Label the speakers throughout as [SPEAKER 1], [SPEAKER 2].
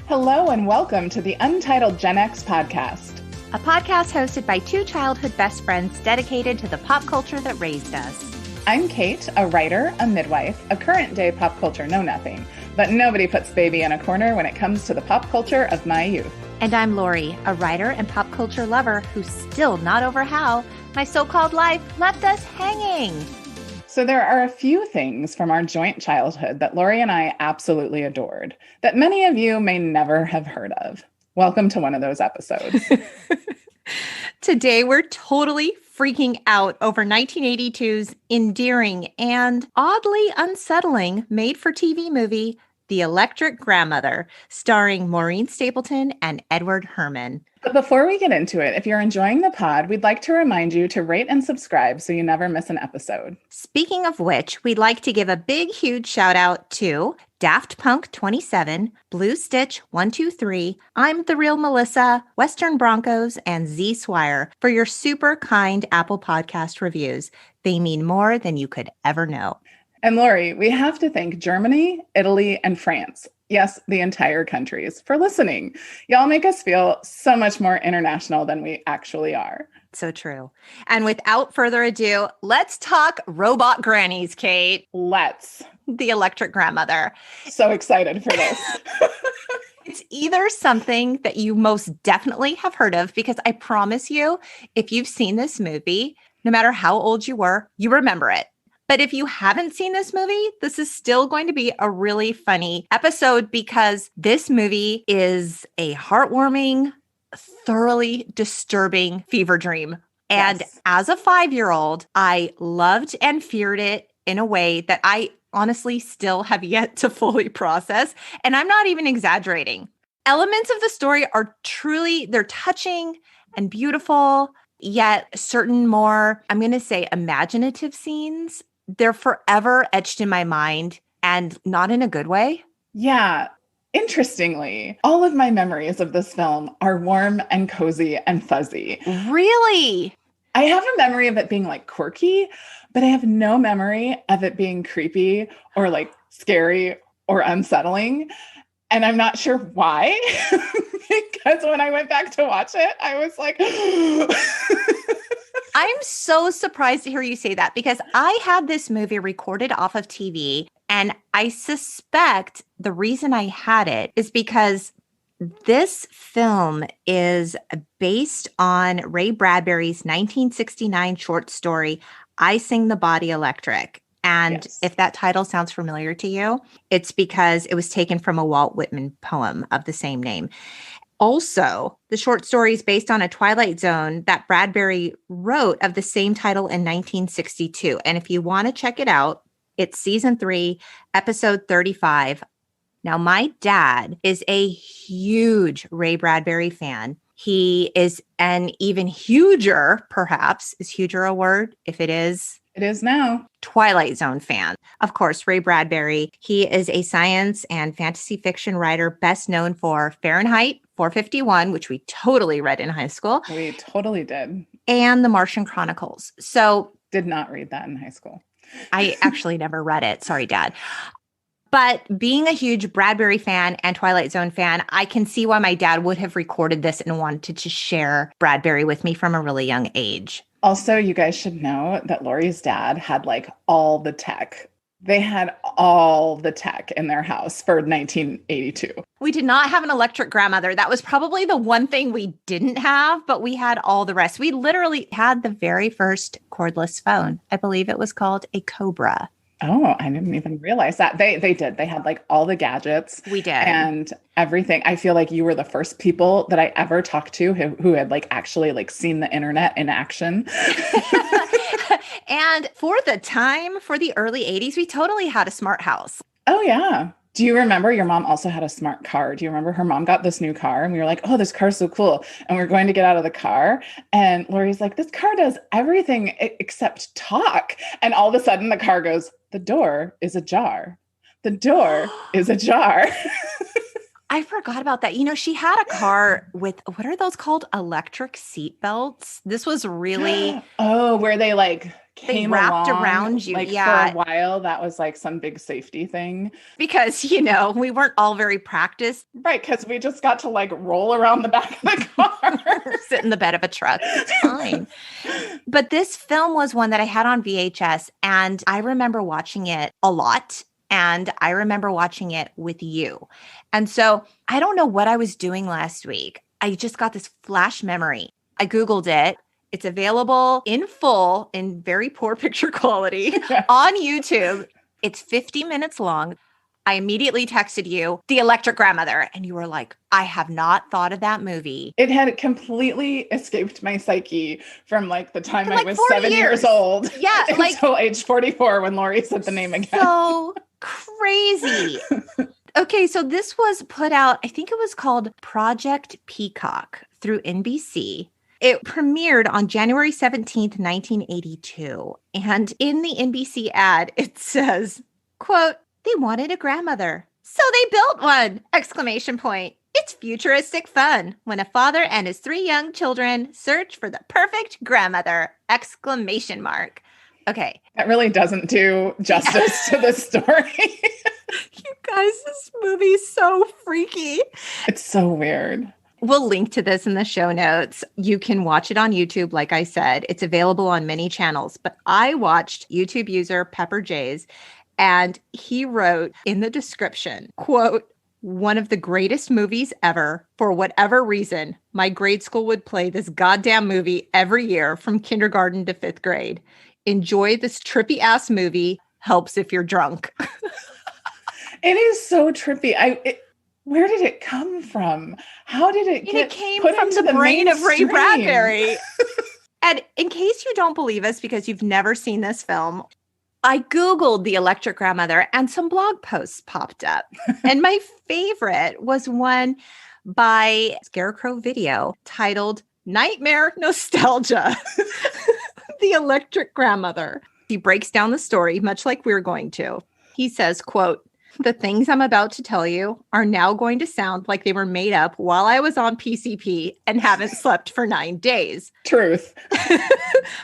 [SPEAKER 1] Hello and welcome to the Untitled Gen X podcast.
[SPEAKER 2] A podcast hosted by two childhood best friends dedicated to the pop culture that raised us.
[SPEAKER 1] I'm Kate, a writer, a midwife, a current-day pop culture know-nothing, but nobody puts baby in a corner when it comes to the pop culture of my youth.
[SPEAKER 2] And I'm Lori, a writer and pop culture lover who's still not over how my so-called life left us hanging.
[SPEAKER 1] So there are a few things from our joint childhood that Lori and I absolutely adored that many of you may never have heard of. Welcome to one of those episodes.
[SPEAKER 2] Today, we're totally freaking out over 1982's endearing and oddly unsettling made-for-TV movie, The Electric Grandmother, starring Maureen Stapleton and Edward Herrmann.
[SPEAKER 1] But before we get into it, if you're enjoying the pod, we'd like to remind you to rate and subscribe so you never miss an episode.
[SPEAKER 2] Speaking of which, we'd like to give a big, huge shout out to Daft Punk 27, Blue Stitch 123, I'm the Real Melissa, Western Broncos, and Z Swire for your super kind Apple Podcast reviews. They mean more than you could ever know.
[SPEAKER 1] And Lori, we have to thank Germany, Italy, and France. Yes, the entire countries for listening. Y'all make us feel so much more international than we actually are.
[SPEAKER 2] So true. And without further ado, let's talk robot grannies, Kate.
[SPEAKER 1] Let's.
[SPEAKER 2] The Electric Grandmother.
[SPEAKER 1] So excited for this.
[SPEAKER 2] It's either something that you most definitely have heard of, because I promise you, if you've seen this movie, no matter how old you were, you remember it. But if you haven't seen this movie, this is still going to be a really funny episode because this movie is a heartwarming, thoroughly disturbing fever dream. And
[SPEAKER 1] Yes.
[SPEAKER 2] As a 5-year-old, I loved and feared it in a way that I honestly still have yet to fully process. And I'm not even exaggerating. Elements of the story are truly, they're touching and beautiful, yet certain more, I'm going to say, imaginative scenes, they're forever etched in my mind, and not in a good way.
[SPEAKER 1] Yeah. Interestingly, all of my memories of this film are warm and cozy and fuzzy.
[SPEAKER 2] Really?
[SPEAKER 1] I have a memory of it being like quirky, but I have no memory of it being creepy or like scary or unsettling. And I'm not sure why, because when I went back to watch it, I was like,
[SPEAKER 2] I'm so surprised to hear you say that, because I had this movie recorded off of TV, and I suspect the reason I had it is because this film is based on Ray Bradbury's 1969 short story, I Sing the Body Electric. And
[SPEAKER 1] Yes.
[SPEAKER 2] If that title sounds familiar to you, it's because it was taken from a Walt Whitman poem of the same name. Also, the short story is based on a Twilight Zone that Bradbury wrote of the same title in 1962. And if you want to check it out, it's season 3, episode 35. Now, my dad is a huge Ray Bradbury fan. He is an even huger, perhaps, is huger a word? If it is,
[SPEAKER 1] it is now.
[SPEAKER 2] Twilight Zone fan. Of course, Ray Bradbury, he is a science and fantasy fiction writer best known for Fahrenheit 451, which we totally read in high school,
[SPEAKER 1] We totally did.
[SPEAKER 2] and The Martian Chronicles. So
[SPEAKER 1] Did not read that in high school.
[SPEAKER 2] I actually never read it. Sorry, Dad. But being a huge Bradbury fan and Twilight Zone fan, I can see why my dad would have recorded this and wanted to share Bradbury with me from a really young age.
[SPEAKER 1] Also, you guys should know that Lori's dad had like all the tech. They had all the tech in their house for 1982.
[SPEAKER 2] We did not have an electric grandmother. That was probably the one thing we didn't have, but we had all the rest. We literally had the very first cordless phone. I believe it was called a Cobra.
[SPEAKER 1] Oh, I didn't even realize that. They did. They had like all the gadgets.
[SPEAKER 2] We did.
[SPEAKER 1] And everything. I feel like you were the first people that I ever talked to who had like actually like seen the internet in action.
[SPEAKER 2] And for the time, for the early 80s, we totally had a smart house.
[SPEAKER 1] Oh, yeah. Do you remember your mom also had a smart car? Do you remember her mom got this new car and we were like, oh, this car's so cool. And we're going to get out of the car. And Lori's like, this car does everything except talk. And all of a sudden the car goes, the door is ajar. The door is ajar.
[SPEAKER 2] I forgot about that. You know, she had a car with, what are those called? Electric seat belts. This was really...
[SPEAKER 1] Oh, where they like came
[SPEAKER 2] wrapped
[SPEAKER 1] along,
[SPEAKER 2] around you.
[SPEAKER 1] like for a
[SPEAKER 2] Yeah.
[SPEAKER 1] while, that was like some big safety thing.
[SPEAKER 2] Because, you know, we weren't all very practiced.
[SPEAKER 1] Right, because we just got to like roll around the back of the car.
[SPEAKER 2] Sit in the bed of a truck. It's fine. But this film was one that I had on VHS, and I remember watching it a lot. And I remember watching it with you. And so I don't know what I was doing last week. I just got this flash memory. I Googled it. It's available in full in very poor picture quality on YouTube. It's 50 minutes long. I immediately texted you, The Electric Grandmother. And you were like, I have not thought of that movie.
[SPEAKER 1] It had completely escaped my psyche from like the time
[SPEAKER 2] like
[SPEAKER 1] I was
[SPEAKER 2] 40
[SPEAKER 1] 7 years old.
[SPEAKER 2] Yeah. Like
[SPEAKER 1] until age 44 when Lori said the name again.
[SPEAKER 2] So crazy. Okay, so this was put out, I think it was called Project Peacock through NBC. It premiered on January 17th, 1982. And in the NBC ad, it says, quote, they wanted a grandmother, so they built one! Exclamation point. It's futuristic fun when a father and his 3 young children search for the perfect grandmother! Exclamation mark. Okay.
[SPEAKER 1] That really doesn't do justice to the story.
[SPEAKER 2] You guys, this movie is so freaky.
[SPEAKER 1] It's so weird.
[SPEAKER 2] We'll link to this in the show notes. You can watch it on YouTube, like I said. It's available on many channels. But I watched YouTube user Pepper Jays, and he wrote in the description, quote, one of the greatest movies ever. For whatever reason, my grade school would play this goddamn movie every year from kindergarten to 5th grade. Enjoy this trippy ass movie. Helps if you're drunk.
[SPEAKER 1] It is so trippy. Where did it come from? How did it get
[SPEAKER 2] it came
[SPEAKER 1] put
[SPEAKER 2] from
[SPEAKER 1] into
[SPEAKER 2] the brain of Ray
[SPEAKER 1] mainstream?
[SPEAKER 2] Bradbury. And in case you don't believe us because you've never seen this film, I Googled The Electric Grandmother and some blog posts popped up. And my favorite was one by Scarecrow Video titled Nightmare Nostalgia. The Electric Grandmother. He breaks down the story, much like we're going to. He says, quote, the things I'm about to tell you are now going to sound like they were made up while I was on PCP and haven't slept for 9 days.
[SPEAKER 1] Truth.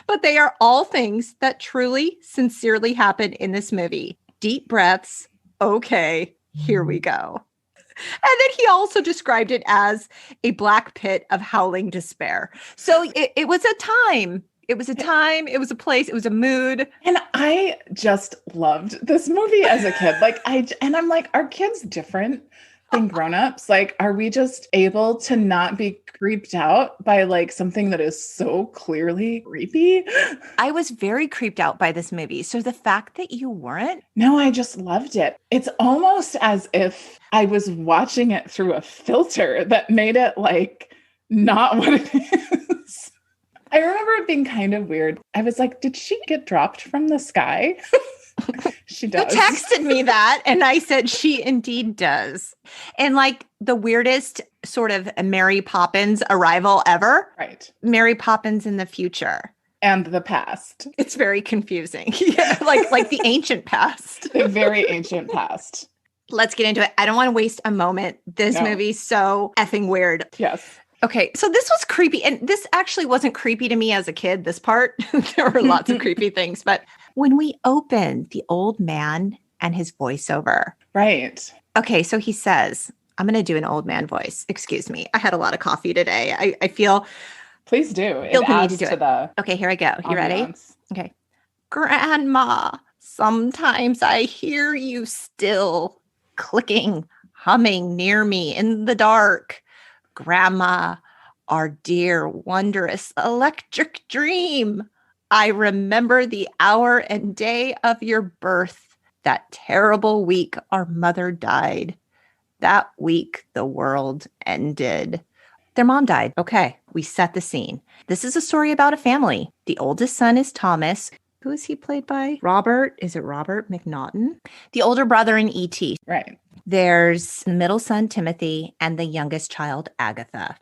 [SPEAKER 2] But they are all things that truly, sincerely happened in this movie. Deep breaths. Okay, here we go. And then he also described it as a black pit of howling despair. So it was a time. It was a time, it was a place, it was a mood.
[SPEAKER 1] And I just loved this movie as a kid. I'm like, are kids different than grown-ups? Like, are we just able to not be creeped out by like something that is so clearly creepy?
[SPEAKER 2] I was very creeped out by this movie. So the fact that you weren't?
[SPEAKER 1] No, I just loved it. It's almost as if I was watching it through a filter that made it like not what it is. I remember it being kind of weird. I was like, did she get dropped from the sky? She does.
[SPEAKER 2] You texted me that, and I said she indeed does. And like the weirdest sort of Mary Poppins arrival ever.
[SPEAKER 1] Right.
[SPEAKER 2] Mary Poppins in the future.
[SPEAKER 1] And the past.
[SPEAKER 2] It's very confusing. Yeah, like the ancient past.
[SPEAKER 1] The very ancient past.
[SPEAKER 2] Let's get into it. I don't want to waste a moment. This movie's so effing weird.
[SPEAKER 1] Yes.
[SPEAKER 2] Okay, so this was creepy. And this actually wasn't creepy to me as a kid, this part. There were lots of creepy things. But when we opened the old man and his voiceover.
[SPEAKER 1] Right.
[SPEAKER 2] Okay, so he says, I'm going to do an old man voice. Excuse me. I had a lot of coffee today. I feel...
[SPEAKER 1] Please do.
[SPEAKER 2] Feel the need to do it. Okay, here I go. You ready? Okay. Grandma, sometimes I hear you still clicking, humming near me in the dark. Grandma, our dear, wondrous electric dream. I remember the hour and day of your birth, that terrible week our mother died. That week the world ended. Their mom died. Okay, we set the scene. This is a story about a family. The oldest son is Thomas. Who is he played by? Robert. Is it Robert McNaughton? The older brother in E.T.
[SPEAKER 1] Right.
[SPEAKER 2] There's the middle son, Timothy, and the youngest child, Agatha.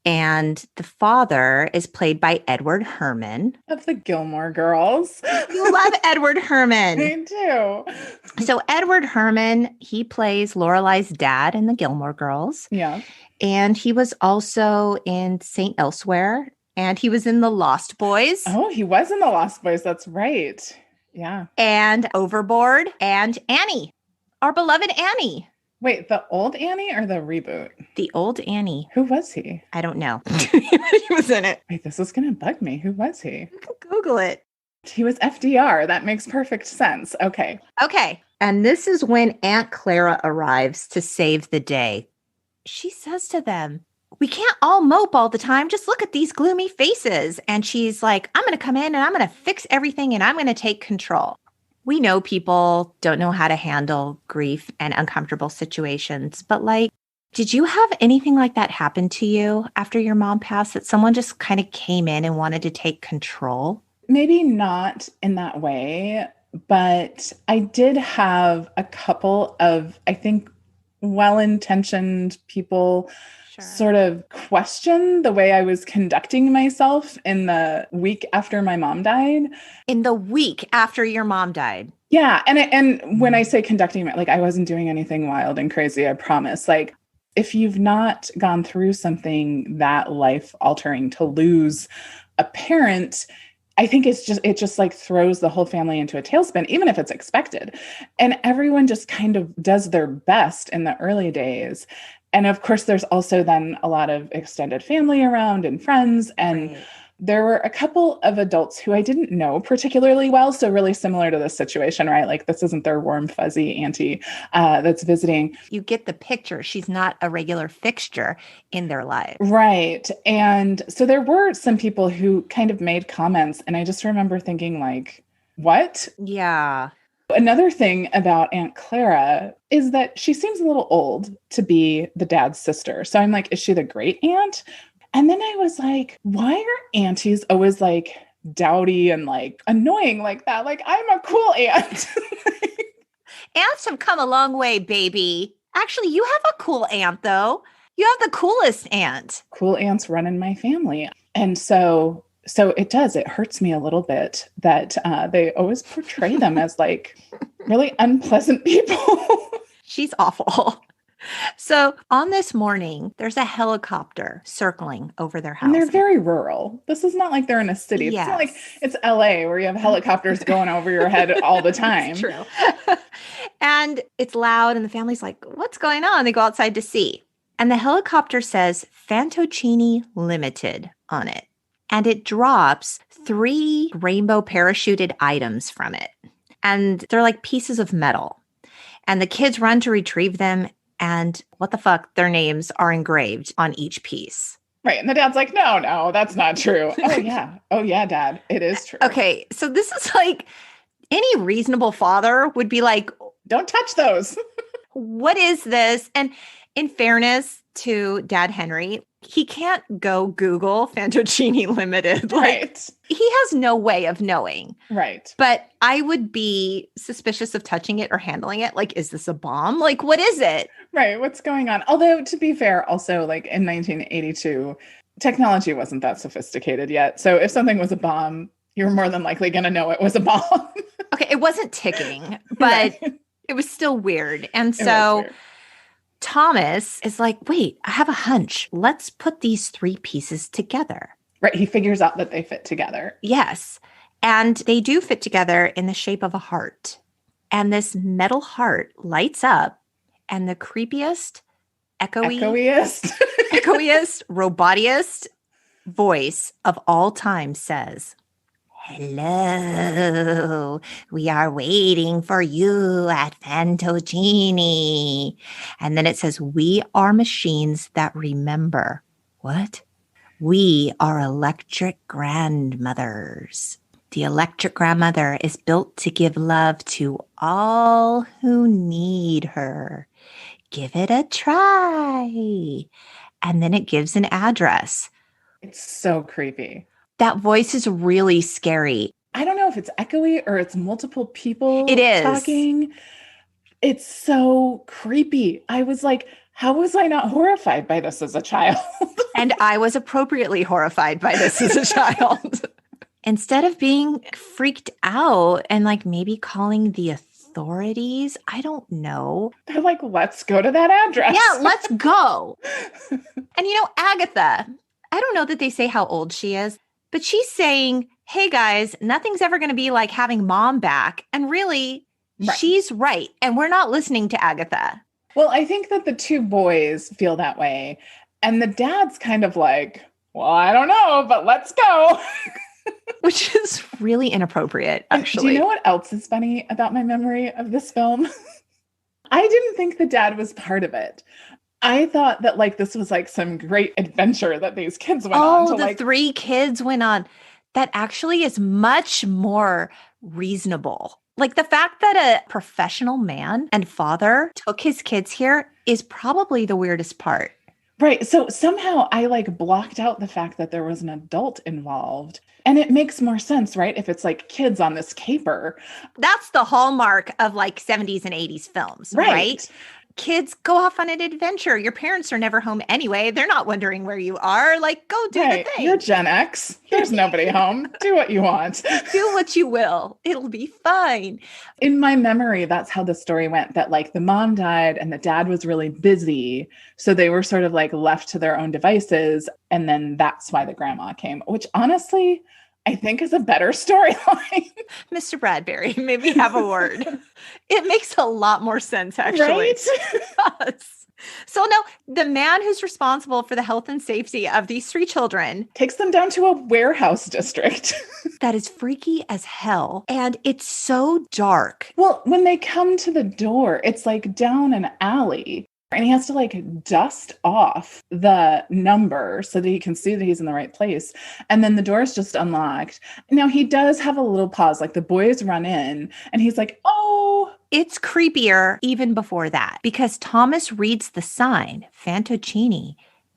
[SPEAKER 2] And the father is played by Edward Herrmann.
[SPEAKER 1] Of the Gilmore Girls.
[SPEAKER 2] You love Edward Herrmann.
[SPEAKER 1] I do.
[SPEAKER 2] So Edward Herrmann, he plays Lorelai's dad in the Gilmore Girls.
[SPEAKER 1] Yeah.
[SPEAKER 2] And he was also in Saint Elsewhere And he was in The Lost Boys.
[SPEAKER 1] Oh, he was in The Lost Boys. That's right. Yeah.
[SPEAKER 2] And Overboard and Annie, our beloved Annie.
[SPEAKER 1] Wait, the old Annie or the reboot?
[SPEAKER 2] The old Annie.
[SPEAKER 1] Who was he?
[SPEAKER 2] I don't know. He was in it.
[SPEAKER 1] Wait, this is going to bug me. Who was he?
[SPEAKER 2] You can Google it.
[SPEAKER 1] He was FDR. That makes perfect sense. Okay.
[SPEAKER 2] Okay. And this is when Aunt Clara arrives to save the day. She says to them, we can't all mope all the time. Just look at these gloomy faces. And she's like, I'm going to come in and I'm going to fix everything and I'm going to take control. We know people don't know how to handle grief and uncomfortable situations, but like, did you have anything like that happen to you after your mom passed, that someone just kind of came in and wanted to take control?
[SPEAKER 1] Maybe not in that way, but I did have a couple of, I think, well-intentioned people sort of question the way I was conducting myself in the week after my mom died.
[SPEAKER 2] In the week after your mom died?
[SPEAKER 1] Yeah. And when I say conducting, like I wasn't doing anything wild and crazy, I promise. Like if you've not gone through something that life-altering, to lose a parent, I think it just like throws the whole family into a tailspin, even if it's expected. And everyone just kind of does their best in the early days. And of course, there's also then a lot of extended family around and friends. And right. There were a couple of adults who I didn't know particularly well. So really similar to this situation, right? Like this isn't their warm, fuzzy auntie that's visiting.
[SPEAKER 2] You get the picture. She's not a regular fixture in their lives.
[SPEAKER 1] Right. And so there were some people who kind of made comments. And I just remember thinking like, what?
[SPEAKER 2] Yeah.
[SPEAKER 1] Another thing about Aunt Clara is that she seems a little old to be the dad's sister. So I'm like, is she the great aunt? And then I was like, why are aunties always like dowdy and like annoying like that? Like, I'm a cool aunt.
[SPEAKER 2] Aunts have come a long way, baby. Actually, you have a cool aunt, though. You have the coolest aunt.
[SPEAKER 1] Cool aunts run in my family. And so it hurts me a little bit that they always portray them as like really unpleasant people.
[SPEAKER 2] She's awful. So on this morning, there's a helicopter circling over their house.
[SPEAKER 1] And they're very rural. This is not like they're in a city.
[SPEAKER 2] Yes.
[SPEAKER 1] It's not like it's LA where you have helicopters going over your head all the time.
[SPEAKER 2] It's true. And it's loud and the family's like, what's going on? They go outside to see. And the helicopter says Fantocini Limited on it. And it drops 3 rainbow parachuted items from it. And they're like pieces of metal. And the kids run to retrieve them. And what the fuck, their names are engraved on each piece.
[SPEAKER 1] Right. And the dad's like, no, that's not true. Oh, yeah. Oh, yeah, Dad. It is true.
[SPEAKER 2] Okay. So this is like any reasonable father would be like,
[SPEAKER 1] don't touch those.
[SPEAKER 2] What is this? And in fairness to Dad Henry, he can't go Google Fantocini Limited.
[SPEAKER 1] Right.
[SPEAKER 2] He has no way of knowing.
[SPEAKER 1] Right.
[SPEAKER 2] But I would be suspicious of touching it or handling it. Like, is this a bomb? Like, what is it?
[SPEAKER 1] Right. What's going on? Although, to be fair, also, like in 1982, technology wasn't that sophisticated yet. So if something was a bomb, you're more than likely going to know it was a bomb.
[SPEAKER 2] Okay. It wasn't ticking, but it was still weird. And so Thomas is like, wait, I have a hunch. Let's put these 3 pieces together.
[SPEAKER 1] Right. He figures out that they fit together.
[SPEAKER 2] Yes. And they do fit together in the shape of a heart. And this metal heart lights up, and the creepiest, echoiest, robotiest voice of all time says, hello, we are waiting for you at Fantocini. And then it says, we are machines that remember. What? We are electric grandmothers. The electric grandmother is built to give love to all who need her. Give it a try. And then it gives an address.
[SPEAKER 1] It's so creepy.
[SPEAKER 2] That voice is really scary.
[SPEAKER 1] I don't know if it's echoey or it's multiple people
[SPEAKER 2] talking.
[SPEAKER 1] It's so creepy. I was like, how was I not horrified by this as a child?
[SPEAKER 2] And I was appropriately horrified by this as a child. Instead of being freaked out and like maybe calling the authorities, I don't know.
[SPEAKER 1] They're like, let's go to that address.
[SPEAKER 2] Yeah, let's go. And you know, Agatha, I don't know that they say how old she is, but she's saying, hey guys, nothing's ever going to be like having mom back. And really, she's right. And we're not listening to Agatha.
[SPEAKER 1] Well, I think that the two boys feel that way. And the dad's kind of like, well, I don't know, but let's go.
[SPEAKER 2] Which is really inappropriate, actually.
[SPEAKER 1] Do you know what else is funny about my memory of this film? I didn't think the dad was part of it. I thought that like this was like some great adventure that these kids went on.
[SPEAKER 2] Oh, the 3 kids went on. That actually is much more reasonable. Like the fact that a professional man and father took his kids here is probably the weirdest part.
[SPEAKER 1] Right. So somehow I like blocked out the fact that there was an adult involved. And it makes more sense, right? If it's like kids on this caper.
[SPEAKER 2] That's the hallmark of like 70s and 80s films, right? Kids go off on an adventure. Your parents are never home anyway. They're not wondering where you are. Like, go do the thing.
[SPEAKER 1] You're Gen X. There's nobody home. Do what you want.
[SPEAKER 2] Do what you will. It'll be fine.
[SPEAKER 1] In my memory, that's how the story went, that like the mom died and the dad was really busy. So they were sort of like left to their own devices. And then that's why the grandma came, which honestly, I think is a better storyline.
[SPEAKER 2] Mr. Bradbury, maybe have a word. It makes a lot more sense, actually.
[SPEAKER 1] Right?
[SPEAKER 2] Yes. So now the man who's responsible for the health and safety of these 3 children
[SPEAKER 1] takes them down to a warehouse district.
[SPEAKER 2] That is freaky as hell. And it's so dark.
[SPEAKER 1] Well, when they come to the door, it's like down an alley. And he has to like dust off the number so that he can see that he's in the right place. And then the door is just unlocked. Now he does have a little pause, like the boys run in and he's like, oh.
[SPEAKER 2] It's creepier even before that because Thomas reads the sign, Fantocini,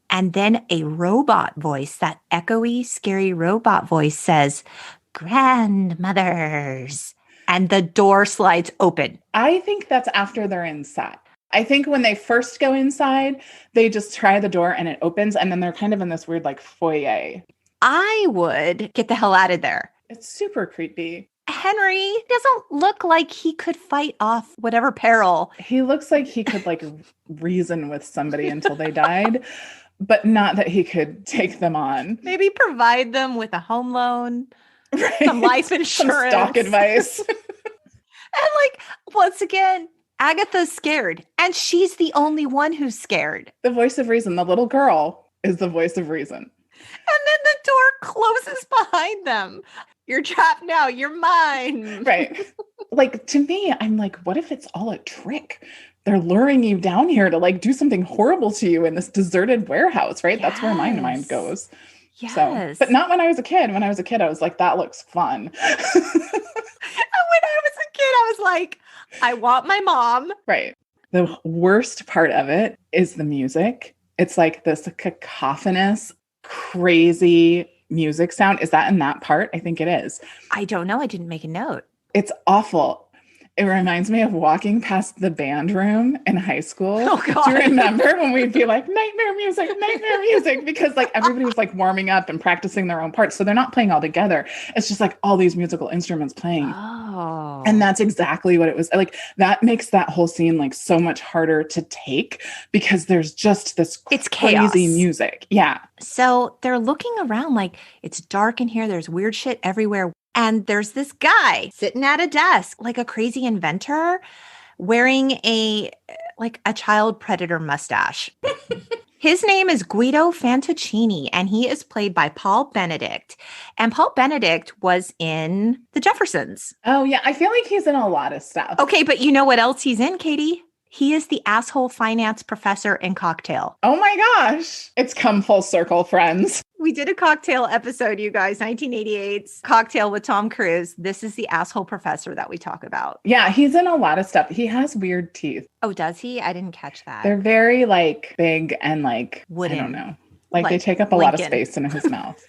[SPEAKER 2] and then a robot voice, that echoey, scary robot voice says, grandmothers. And the door slides open.
[SPEAKER 1] I think that's after they're inside. I think when they first go inside, they just try the door and it opens and then they're kind of in this weird like foyer.
[SPEAKER 2] I would get the hell out of there.
[SPEAKER 1] It's super creepy.
[SPEAKER 2] Henry doesn't look like he could fight off whatever peril.
[SPEAKER 1] He looks like he could like reason with somebody until they died, but not that he could take them on.
[SPEAKER 2] Maybe provide them with a home loan, some life insurance.
[SPEAKER 1] Some stock advice.
[SPEAKER 2] And like, once again, Agatha's scared, and she's the only one who's scared.
[SPEAKER 1] The voice of reason, the little girl, is the voice of reason.
[SPEAKER 2] And then the door closes behind them. You're trapped now. You're mine.
[SPEAKER 1] Right. Like, to me, I'm like, what if it's all a trick? They're luring you down here to like do something horrible to you in this deserted warehouse, right? Yes. That's where my mind goes.
[SPEAKER 2] Yes.
[SPEAKER 1] So, but not when I was a kid. When I was a kid, I was like, that looks fun.
[SPEAKER 2] And when I was a kid, I was like, I want my mom.
[SPEAKER 1] Right. The worst part of it is the music. It's like this cacophonous, crazy music sound. Is that in that part? I think it is.
[SPEAKER 2] I don't know. I didn't make a note.
[SPEAKER 1] It's awful. It reminds me of walking past the band room in high school.
[SPEAKER 2] Oh, God.
[SPEAKER 1] Do you remember when we'd be like, nightmare music? Because like everybody was like warming up and practicing their own parts. So they're not playing all together. It's just like all these musical instruments playing.
[SPEAKER 2] Oh.
[SPEAKER 1] And that's exactly what it was. Like that makes that whole scene like so much harder to take because there's just this crazy music. Yeah.
[SPEAKER 2] So they're looking around like it's dark in here. There's weird shit everywhere. And there's this guy sitting at a desk, like a crazy inventor, wearing a child predator mustache. His name is Guido Fantocini, and he is played by Paul Benedict. And Paul Benedict was in The Jeffersons.
[SPEAKER 1] Oh, yeah. I feel like he's in a lot of stuff.
[SPEAKER 2] Okay, but you know what else he's in, Katie? He is the asshole finance professor in Cocktail.
[SPEAKER 1] Oh my gosh. It's come full circle, friends.
[SPEAKER 2] We did a Cocktail episode, you guys, 1988's Cocktail with Tom Cruise. This is the asshole professor that we talk about.
[SPEAKER 1] Yeah, he's in a lot of stuff. He has weird teeth.
[SPEAKER 2] Oh, does he? I didn't catch that.
[SPEAKER 1] They're very like big and like,
[SPEAKER 2] wooden.
[SPEAKER 1] I don't know. Like they take up a lot of space in his mouth.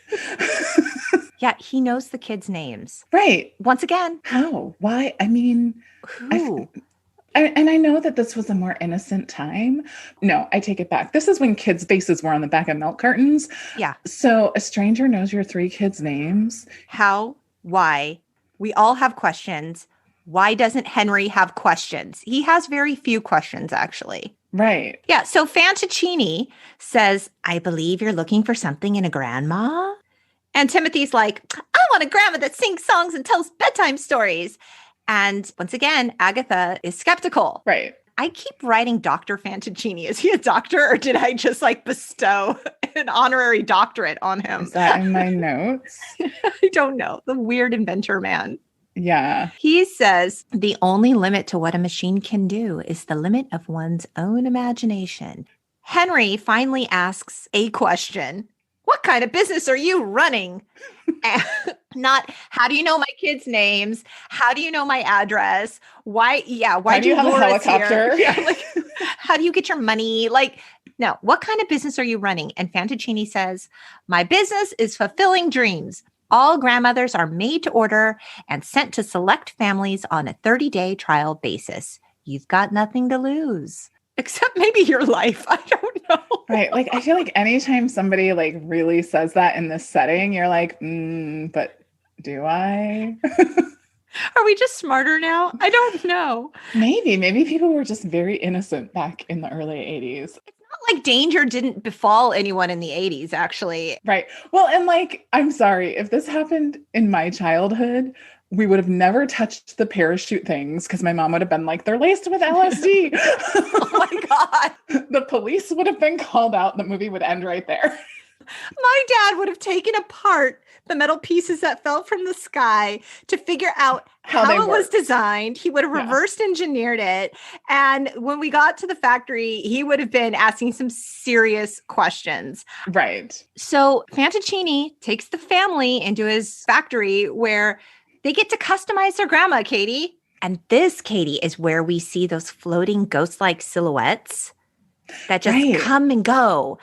[SPEAKER 2] Yeah, he knows the kids' names.
[SPEAKER 1] Right.
[SPEAKER 2] Once again.
[SPEAKER 1] How? Why? I mean,
[SPEAKER 2] who?
[SPEAKER 1] And I know that this was a more innocent time. No, I take it back. This is when kids' faces were on the back of milk cartons.
[SPEAKER 2] Yeah.
[SPEAKER 1] So a stranger knows your 3 kids' names.
[SPEAKER 2] How? Why? We all have questions. Why doesn't Henry have questions? He has very few questions, actually.
[SPEAKER 1] Right.
[SPEAKER 2] Yeah. So Fantaccini says, I believe you're looking for something in a grandma. And Timothy's like, I want a grandma that sings songs and tells bedtime stories. And once again, Agatha is skeptical.
[SPEAKER 1] Right.
[SPEAKER 2] I keep writing Dr. Fantaccini. Is he a doctor or did I just like bestow an honorary doctorate on him?
[SPEAKER 1] Is that in my notes?
[SPEAKER 2] I don't know. The weird inventor man.
[SPEAKER 1] Yeah.
[SPEAKER 2] He says the only limit to what a machine can do is the limit of one's own imagination. Henry finally asks a question. What kind of business are you running? Not, how do you know my kids' names? How do you know my address? Why do you
[SPEAKER 1] have a helicopter?
[SPEAKER 2] Yeah, like, how do you get your money? Like, no, what kind of business are you running? And Fantaccini says, my business is fulfilling dreams. All grandmothers are made to order and sent to select families on a 30-day trial basis. You've got nothing to lose. Except maybe your life. I don't know.
[SPEAKER 1] Right. Like, I feel like anytime somebody like really says that in this setting, you're like, but do I?
[SPEAKER 2] Are we just smarter now? I don't know.
[SPEAKER 1] Maybe people were just very innocent back in the early 80s.
[SPEAKER 2] It's not like danger didn't befall anyone in the 80s, actually.
[SPEAKER 1] Right. Well, and like, I'm sorry, if this happened in my childhood, we would have never touched the parachute things because my mom would have been like, they're laced with LSD.
[SPEAKER 2] Oh my God.
[SPEAKER 1] The police would have been called out. The movie would end right there.
[SPEAKER 2] My dad would have taken apart the metal pieces that fell from the sky to figure out how it was designed. He would have reversed engineered it. And when we got to the factory, he would have been asking some serious questions.
[SPEAKER 1] Right.
[SPEAKER 2] So Fantaccini takes the family into his factory where they get to customize their grandma, Katie. And this, Katie, is where we see those floating ghost-like silhouettes that just come and go.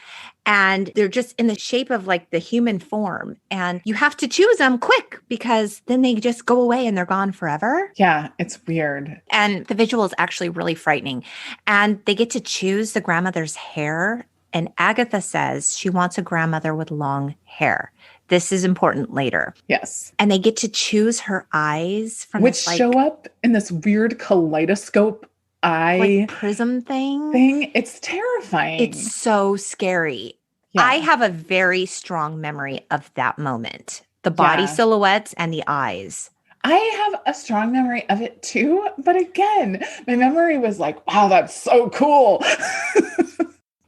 [SPEAKER 2] And they're just in the shape of like the human form. And you have to choose them quick because then they just go away and they're gone forever.
[SPEAKER 1] Yeah, it's weird.
[SPEAKER 2] And the visual is actually really frightening. And they get to choose the grandmother's hair. And Agatha says she wants a grandmother with long hair. This is important later.
[SPEAKER 1] Yes.
[SPEAKER 2] And they get to choose her eyes from
[SPEAKER 1] which show up in this weird kaleidoscope eye
[SPEAKER 2] prism thing.
[SPEAKER 1] It's terrifying.
[SPEAKER 2] It's so scary. Yeah. I have a very strong memory of that moment. The body silhouettes and the eyes.
[SPEAKER 1] I have a strong memory of it too. But again, my memory was like, wow, that's so cool.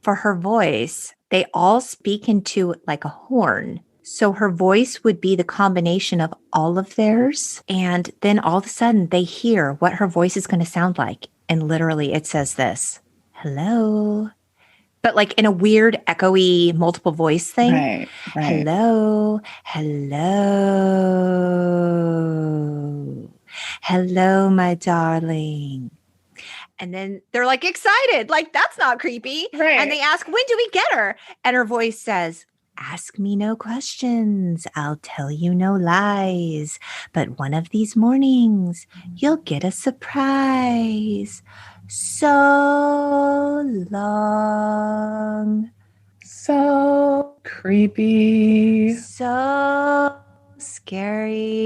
[SPEAKER 2] For her voice, they all speak into like a horn. So her voice would be the combination of all of theirs. And then all of a sudden they hear what her voice is going to sound like. And literally it says this, hello. But like in a weird echoey multiple voice thing.
[SPEAKER 1] Right.
[SPEAKER 2] Hello, hello, my darling. And then they're like excited, like that's not creepy.
[SPEAKER 1] Right.
[SPEAKER 2] And they ask, when do we get her? And her voice says, ask me no questions. I'll tell you no lies. But one of these mornings, you'll get a surprise. So long.
[SPEAKER 1] So creepy.
[SPEAKER 2] So scary.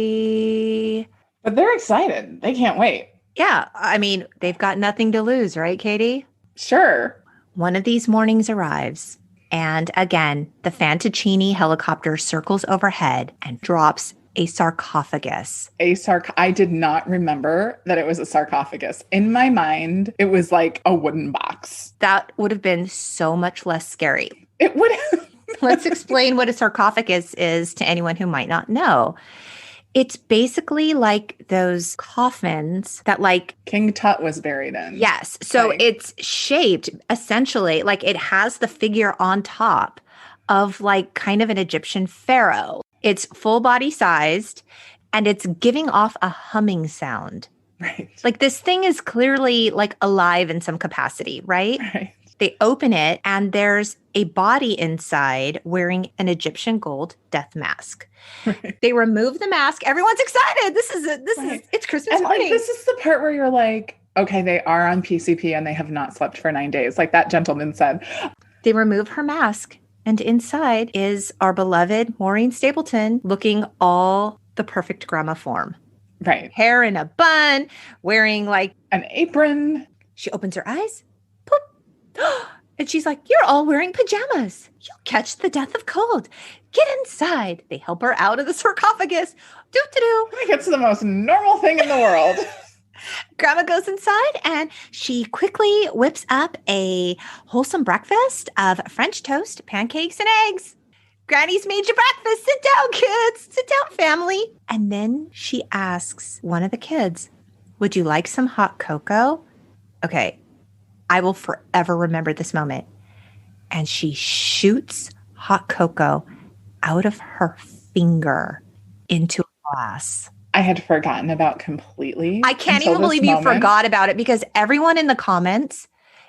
[SPEAKER 1] But they're excited. They can't wait.
[SPEAKER 2] Yeah. I mean, they've got nothing to lose, right, Katie?
[SPEAKER 1] Sure.
[SPEAKER 2] One of these mornings arrives. And again, the Fantaccini helicopter circles overhead and drops a sarcophagus.
[SPEAKER 1] I did not remember that it was a sarcophagus. In my mind, it was like a wooden box.
[SPEAKER 2] That would have been so much less scary.
[SPEAKER 1] It would have.
[SPEAKER 2] Let's explain what a sarcophagus is to anyone who might not know. It's basically like those coffins that like
[SPEAKER 1] King Tut was buried in.
[SPEAKER 2] Yes. So it's shaped essentially like it has the figure on top of like kind of an Egyptian pharaoh. It's full body sized and it's giving off a humming sound.
[SPEAKER 1] Right.
[SPEAKER 2] Like this thing is clearly like alive in some capacity, right?
[SPEAKER 1] Right.
[SPEAKER 2] They open it and there's a body inside wearing an Egyptian gold death mask. Right. They remove the mask. Everyone's excited. It's Christmas morning.
[SPEAKER 1] Like, this is the part where you're like, okay, they are on PCP and they have not slept for 9 days. Like that gentleman said.
[SPEAKER 2] They remove her mask and inside is our beloved Maureen Stapleton looking all the perfect grandma form.
[SPEAKER 1] Right.
[SPEAKER 2] Hair in a bun, wearing like
[SPEAKER 1] an apron.
[SPEAKER 2] She opens her eyes. Poop. And she's like, you're all wearing pajamas. You'll catch the death of cold. Get inside. They help her out of the sarcophagus. Doo-doo-doo.
[SPEAKER 1] I think it's the most normal thing in the world.
[SPEAKER 2] Grandma goes inside and she quickly whips up a wholesome breakfast of French toast, pancakes, and eggs. Granny's made you breakfast. Sit down, kids. Sit down, family. And then she asks one of the kids, would you like some hot cocoa? Okay, I will forever remember this moment. And she shoots hot cocoa out of her finger into a glass.
[SPEAKER 1] I had forgotten about completely.
[SPEAKER 2] I can't even believe you forgot about it because everyone in the comments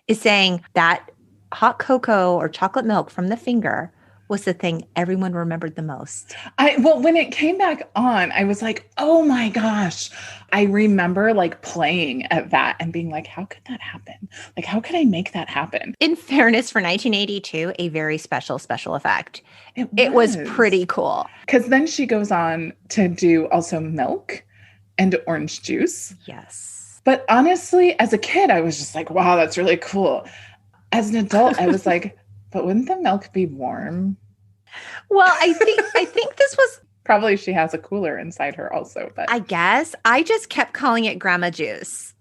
[SPEAKER 2] is saying that hot cocoa or chocolate milk from the finger was the thing everyone remembered the most.
[SPEAKER 1] Well, when it came back on, I was like, oh my gosh. I remember like playing at that and being like, how could that happen? Like, how could I make that happen?
[SPEAKER 2] In fairness, for 1982, a very special effect. It was pretty cool.
[SPEAKER 1] Because then she goes on to do also milk and orange juice.
[SPEAKER 2] Yes.
[SPEAKER 1] But honestly, as a kid, I was just like, wow, that's really cool. As an adult, I was like, but wouldn't the milk be warm?
[SPEAKER 2] Well, I think this was
[SPEAKER 1] probably she has a cooler inside her also, but
[SPEAKER 2] I guess I just kept calling it grandma juice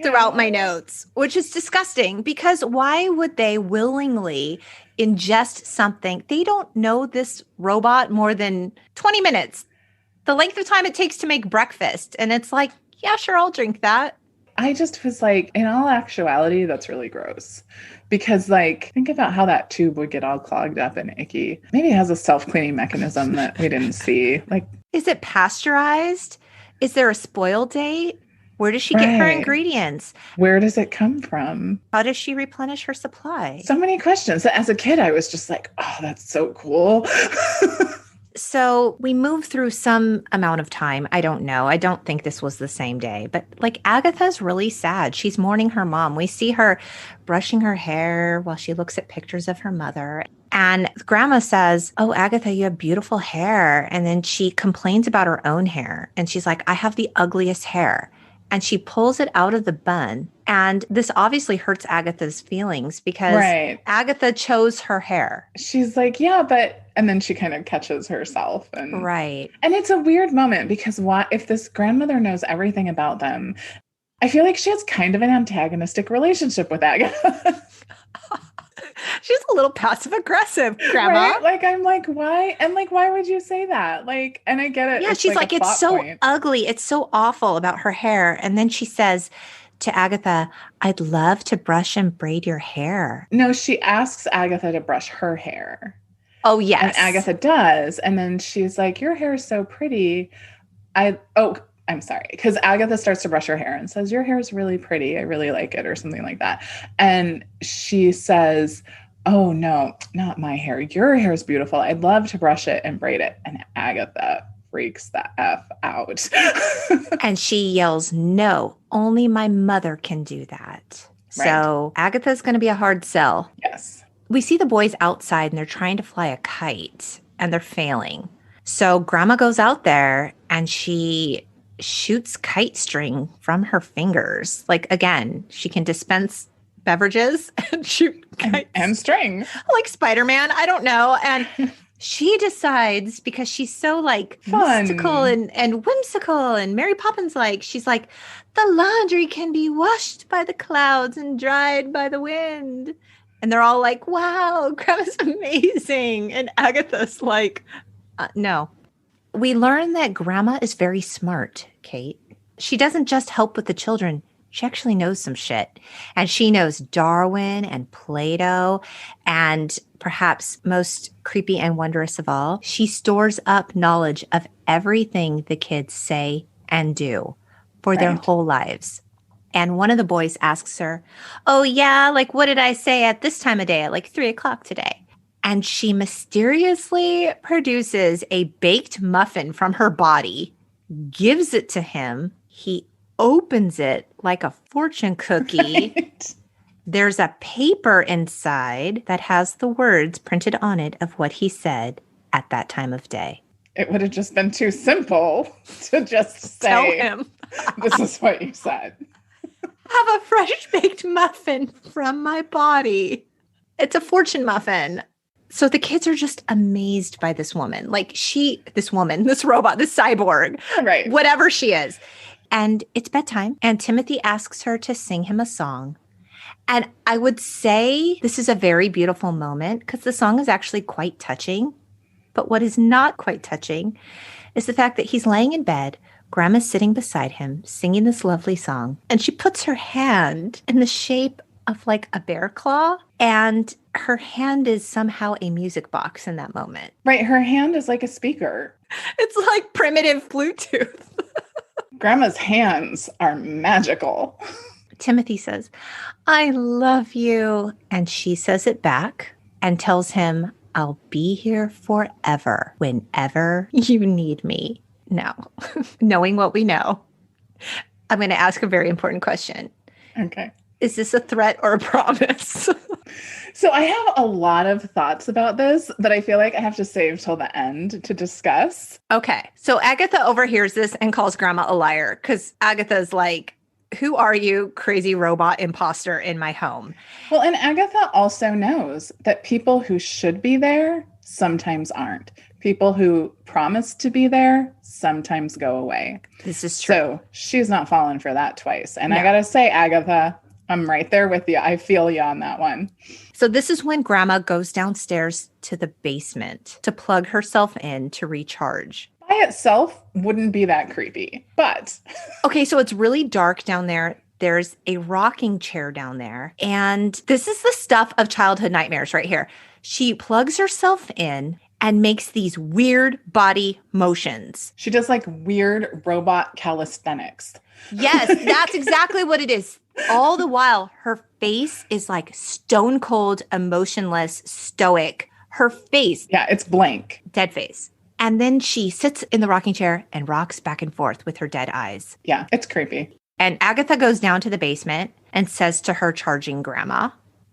[SPEAKER 2] throughout my notes, which is disgusting because why would they willingly ingest something? They don't know this robot more than 20 minutes, the length of time it takes to make breakfast. And it's like, yeah, sure, I'll drink that.
[SPEAKER 1] I just was like, in all actuality, that's really gross. Because like, think about how that tube would get all clogged up and icky. Maybe it has a self-cleaning mechanism that we didn't see. Like,
[SPEAKER 2] is it pasteurized? Is there a spoil date? Where does she get her ingredients?
[SPEAKER 1] Where does it come from?
[SPEAKER 2] How does she replenish her supply?
[SPEAKER 1] So many questions. As a kid, I was just like, oh, that's so cool.
[SPEAKER 2] So we move through some amount of time. I don't know. I don't think this was the same day. But like Agatha's really sad. She's mourning her mom. We see her brushing her hair while she looks at pictures of her mother. And Grandma says, oh, Agatha, you have beautiful hair. And then she complains about her own hair. And she's like, I have the ugliest hair. And she pulls it out of the bun. And this obviously hurts Agatha's feelings because Agatha chose her hair.
[SPEAKER 1] She's like, yeah, but... And then she kind of catches herself. And it's a weird moment because if this grandmother knows everything about them, I feel like she has kind of an antagonistic relationship with Agatha.
[SPEAKER 2] She's a little passive aggressive, Grandma.
[SPEAKER 1] Right? Like, I'm like, why? And like, why would you say that? Like, and I get it.
[SPEAKER 2] Yeah, she's like it's so ugly. It's so awful about her hair. And then she says to Agatha, I'd love to brush and braid your hair.
[SPEAKER 1] No, she asks Agatha to brush her hair.
[SPEAKER 2] Oh, yes.
[SPEAKER 1] And Agatha does. And then she's like, your hair is so pretty. I'm sorry. Because Agatha starts to brush her hair and says, your hair is really pretty. I really like it or something like that. And she says, oh, no, not my hair. Your hair is beautiful. I'd love to brush it and braid it. And Agatha freaks the F out.
[SPEAKER 2] And she yells, no, only my mother can do that. Right. So Agatha's going to be a hard sell.
[SPEAKER 1] Yes.
[SPEAKER 2] We see the boys outside and they're trying to fly a kite and they're failing. So Grandma goes out there and she shoots kite string from her fingers. Like, again, she can dispense beverages and shoot kites.
[SPEAKER 1] And string.
[SPEAKER 2] Like Spider-Man. I don't know. And she decides, because she's so like mystical and whimsical and Mary Poppins like, she's like, the laundry can be washed by the clouds and dried by the wind. And they're all like, wow, Grandma's amazing. And Agatha's like, no. We learn that Grandma is very smart, Kate. She doesn't just help with the children. She actually knows some shit. And she knows Darwin and Plato. And perhaps most creepy and wondrous of all, she stores up knowledge of everything the kids say and do for their whole lives. And one of the boys asks her, oh, yeah, like, what did I say at this time of day at like 3:00 today? And she mysteriously produces a baked muffin from her body, gives it to him. He opens it like a fortune cookie. Right. There's a paper inside that has the words printed on it of what he said at that time of day.
[SPEAKER 1] It would have just been too simple to just say,
[SPEAKER 2] tell him,
[SPEAKER 1] this is what you said.
[SPEAKER 2] have a fresh baked muffin from my body. It's a fortune muffin. So the kids are just amazed by this woman. Like this robot, this cyborg,
[SPEAKER 1] Right.
[SPEAKER 2] whatever she is. And it's bedtime. And Timothy asks her to sing him a song. And I would say this is a very beautiful moment because the song is actually quite touching. But what is not quite touching is the fact that he's laying in bed. Grandma's sitting beside him, singing this lovely song. And she puts her hand in the shape of like a bear claw. And her hand is somehow a music box in that moment.
[SPEAKER 1] Right. Her hand is like a speaker.
[SPEAKER 2] It's like primitive Bluetooth.
[SPEAKER 1] Grandma's hands are magical.
[SPEAKER 2] Timothy says, I love you. And she says it back and tells him, I'll be here forever whenever you need me. Now, knowing what we know, I'm going to ask a very important question.
[SPEAKER 1] Okay.
[SPEAKER 2] Is this a threat or a promise?
[SPEAKER 1] So I have a lot of thoughts about this that I feel like I have to save till the end to discuss.
[SPEAKER 2] Okay. So Agatha overhears this and calls Grandma a liar because Agatha's like, who are you, crazy robot imposter in my home?
[SPEAKER 1] Well, and Agatha also knows that people who should be there sometimes aren't. People who promise to be there sometimes go away.
[SPEAKER 2] This is true.
[SPEAKER 1] So she's not falling for that twice. And
[SPEAKER 2] No.
[SPEAKER 1] I got to say, Agatha, I'm right there with you. I feel you on that one.
[SPEAKER 2] So this is when Grandma goes downstairs to the basement to plug herself in to recharge.
[SPEAKER 1] By itself wouldn't be that creepy, but
[SPEAKER 2] Okay, so it's really dark down there. There's a rocking chair down there. And this is the stuff of childhood nightmares right here. She plugs herself in and makes these weird body motions.
[SPEAKER 1] she does like weird robot calisthenics.
[SPEAKER 2] Yes, that's exactly what it is. All the while, her face is like stone cold, emotionless, stoic. Her face,
[SPEAKER 1] Yeah, it's blank.
[SPEAKER 2] dead face. And then she sits in the rocking chair and rocks back and forth with her dead eyes.
[SPEAKER 1] Yeah, it's creepy.
[SPEAKER 2] And Agatha goes down to the basement and says to her charging grandma,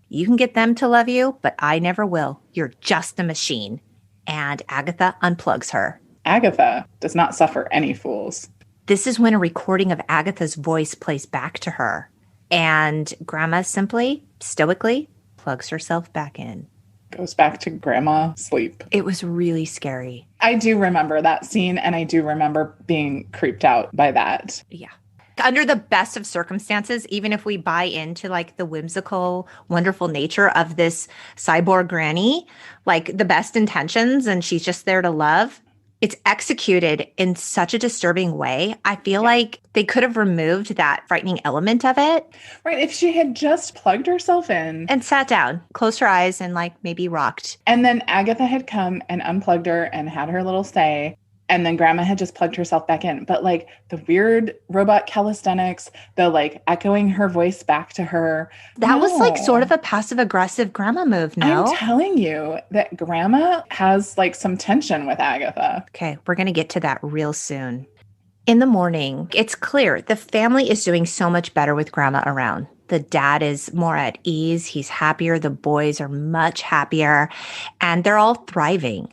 [SPEAKER 2] you can get them to love you, but I never will. You're just a machine. And Agatha unplugs her.
[SPEAKER 1] Agatha does not suffer any fools.
[SPEAKER 2] This is when a recording of Agatha's voice plays back to her. And grandma simply, stoically, plugs herself back in.
[SPEAKER 1] Goes back to grandma sleep.
[SPEAKER 2] It was really scary.
[SPEAKER 1] I do remember that scene, and I do remember being creeped out by that.
[SPEAKER 2] Yeah. Under the best of circumstances, even if we buy into like the whimsical, wonderful nature of this cyborg granny, like the best intentions, and she's just there to love, it's executed in such a disturbing way. I feel like they could have removed that frightening element of it.
[SPEAKER 1] Right. If she had just plugged herself in
[SPEAKER 2] and sat down, closed her eyes, and like maybe rocked.
[SPEAKER 1] and then Agatha had come and unplugged her and had her little say, and then grandma had just plugged herself back in. But like the weird robot calisthenics, the like echoing her voice back to her.
[SPEAKER 2] That was like
[SPEAKER 1] No.
[SPEAKER 2] sort of a passive aggressive grandma move, no?
[SPEAKER 1] I'm telling you that grandma has like some tension with Agatha.
[SPEAKER 2] Okay, we're going to get to that real soon. In the morning, it's clear the family is doing so much better with grandma around. The dad is more at ease. He's happier. The boys are much happier, and they're all thriving.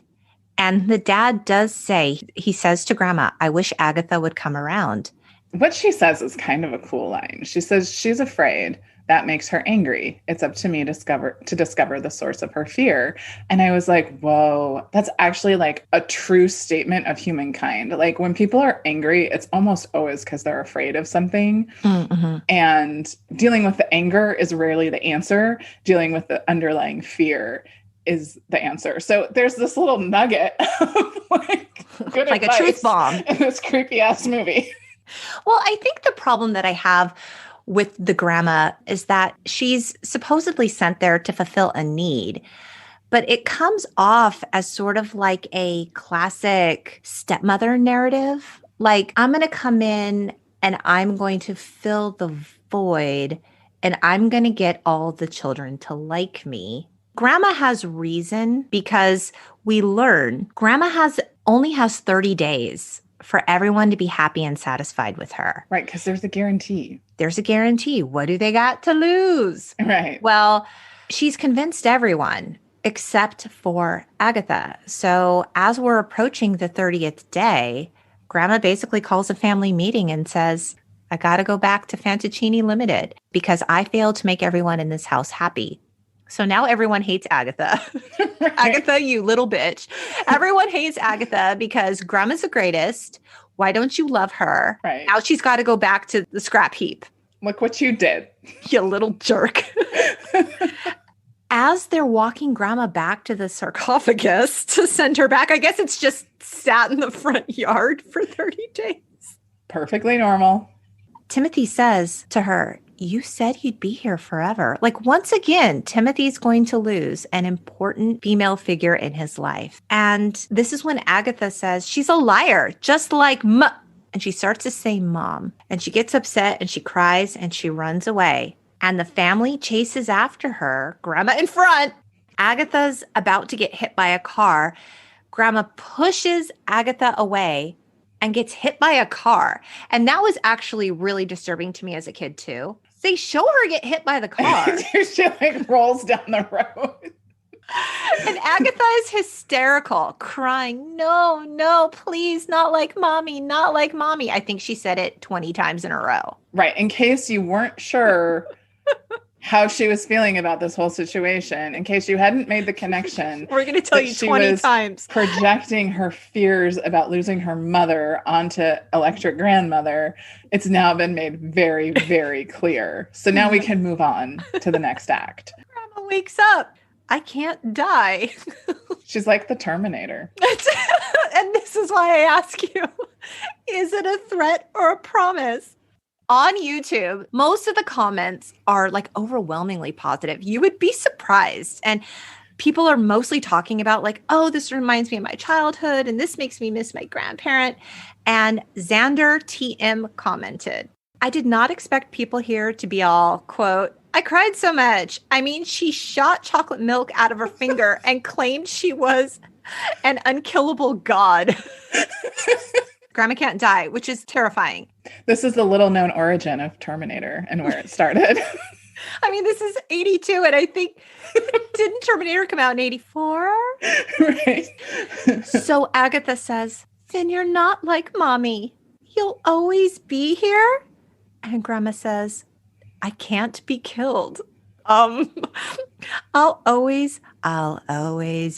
[SPEAKER 2] And the dad does say, he says to grandma, I wish Agatha would come around.
[SPEAKER 1] What she says is kind of a cool line. She says she's afraid. That makes her angry. It's up to me to discover the source of her fear. And I was like, whoa, that's actually like a true statement of humankind. Like when people are angry, it's almost always because they're afraid of something.
[SPEAKER 2] Mm-hmm.
[SPEAKER 1] And dealing with the anger is rarely the answer. Dealing with the underlying fear is the answer. So there's this little nugget of like good
[SPEAKER 2] like a
[SPEAKER 1] advice
[SPEAKER 2] truth bomb
[SPEAKER 1] in this creepy ass movie.
[SPEAKER 2] Well, I think the problem that I have with the grandma is that she's supposedly sent there to fulfill a need, but it comes off as sort of like a classic stepmother narrative. Like, I'm going to come in and I'm going to fill the void and I'm going to get all the children to like me. Grandma has reason because we learn grandma only has 30 days for everyone to be happy and satisfied with her.
[SPEAKER 1] Right, because there's a guarantee.
[SPEAKER 2] There's a guarantee. What do they got to lose?
[SPEAKER 1] Right.
[SPEAKER 2] Well, she's convinced everyone except for Agatha. So as we're approaching the 30th day, grandma basically calls a family meeting and says, I got to go back to Fantaccini Limited because I failed to make everyone in this house happy. So now everyone hates Agatha.
[SPEAKER 1] Right.
[SPEAKER 2] Agatha, you little bitch. Everyone hates Agatha because Grandma's the greatest. Why don't you love her?
[SPEAKER 1] Right.
[SPEAKER 2] Now she's got to go back to the scrap heap.
[SPEAKER 1] Look what you did.
[SPEAKER 2] You little jerk. As they're walking Grandma back to the sarcophagus to send her back, I guess it's just sat in the front yard for 30 days.
[SPEAKER 1] Perfectly normal.
[SPEAKER 2] Timothy says to her, you said you'd be here forever. Like, once again, Timothy's going to lose an important female figure in his life. And this is when Agatha says she's a liar, just like and she starts to say mom. And she gets upset and she cries and she runs away. And the family chases after her, Grandma in front. Agatha's about to get hit by a car. Grandma pushes Agatha away and gets hit by a car. And that was actually really disturbing to me as a kid, too. They show her get hit by the car.
[SPEAKER 1] She like rolls down the road.
[SPEAKER 2] And Agatha is hysterical, crying, no, no, please, not like mommy, not like mommy. I think she said it 20 times in a row.
[SPEAKER 1] Right. In case you weren't sure how she was feeling about this whole situation, in case you hadn't made the connection.
[SPEAKER 2] We're going to tell you 20 times.
[SPEAKER 1] Projecting her fears about losing her mother onto electric grandmother. It's now been made very, very clear. So now we can move on to the next act.
[SPEAKER 2] Grandma wakes up. I can't die.
[SPEAKER 1] She's like the Terminator.
[SPEAKER 2] And this is why I ask you, is it a threat or a promise? On YouTube, most of the comments are like overwhelmingly positive. You would be surprised. And people are mostly talking about like, oh, this reminds me of my childhood and this makes me miss my grandparent. And Xander TM commented, I did not expect people here to be all, quote, I cried so much. I mean, she shot chocolate milk out of her finger and claimed she was an unkillable god. Grandma can't die, which is terrifying.
[SPEAKER 1] This is the little known origin of Terminator and where it started.
[SPEAKER 2] I mean, this is 82, and I think, didn't Terminator come out in 84?
[SPEAKER 1] Right.
[SPEAKER 2] So Agatha says, then you're not like mommy. You'll always be here? And Grandma says, I can't be killed. I'll always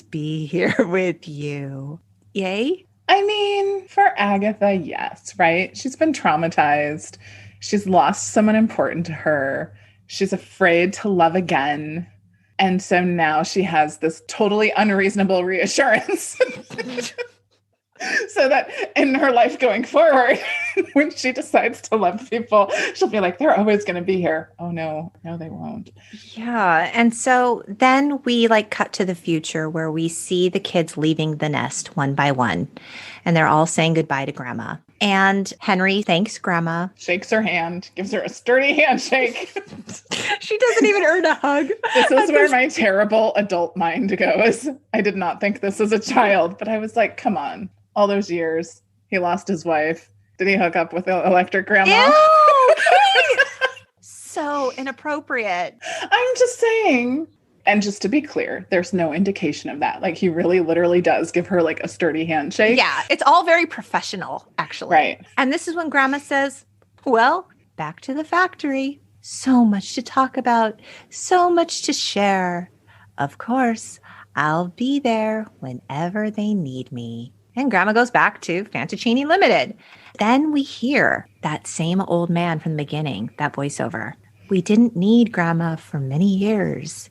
[SPEAKER 2] be here with you. Yay?
[SPEAKER 1] I mean, for Agatha, yes, right? She's been traumatized. She's lost someone important to her. She's afraid to love again. And so now she has this totally unreasonable reassurance. So that in her life going forward, when she decides to love people, she'll be like, they're always going to be here. Oh, no, they won't.
[SPEAKER 2] Yeah. And so then we like cut to the future where we see the kids leaving the nest one by one. And they're all saying goodbye to Grandma. And Henry thanks Grandma.
[SPEAKER 1] Shakes her hand, gives her a sturdy handshake.
[SPEAKER 2] She doesn't even earn a hug.
[SPEAKER 1] This is where my terrible adult mind goes. I did not think this as a child, but I was like, come on. All those years, he lost his wife. Did he hook up with the electric grandma?
[SPEAKER 2] Ew, so inappropriate.
[SPEAKER 1] I'm just saying. And just to be clear, there's no indication of that. Like, he really literally does give her like a sturdy handshake.
[SPEAKER 2] Yeah, it's all very professional, actually.
[SPEAKER 1] Right.
[SPEAKER 2] And this is when Grandma says, well, back to the factory. So much to talk about. So much to share. Of course, I'll be there whenever they need me. And Grandma goes back to Fantaccini Limited. Then we hear that same old man from the beginning, that voiceover. We didn't need Grandma for many years.